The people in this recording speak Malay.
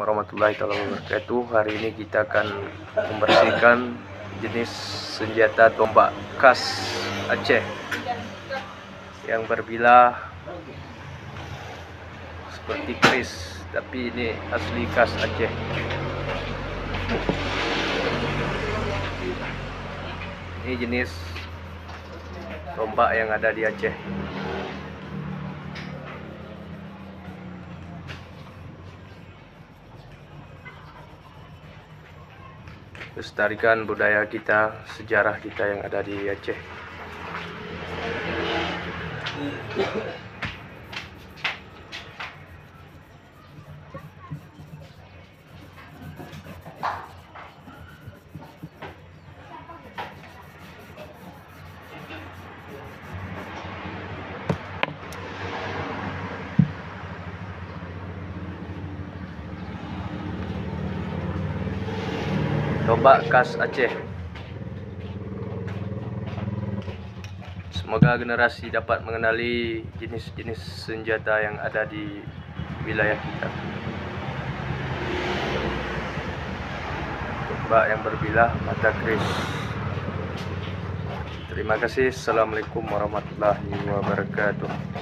warahmatullahi wabarakatuh. Hari ini kita akan membersihkan jenis senjata tombak khas Aceh yang berbilah seperti keris, tapi ini asli khas Aceh. Ini jenis tombak yang ada di Aceh. Lestarikan budaya kita, sejarah kita yang ada di Aceh. Tombak khas Aceh. Semoga generasi dapat mengenali jenis-jenis senjata yang ada di wilayah kita. Tombak yang berbilah, mata keris. Terima kasih. Assalamualaikum warahmatullahi wabarakatuh.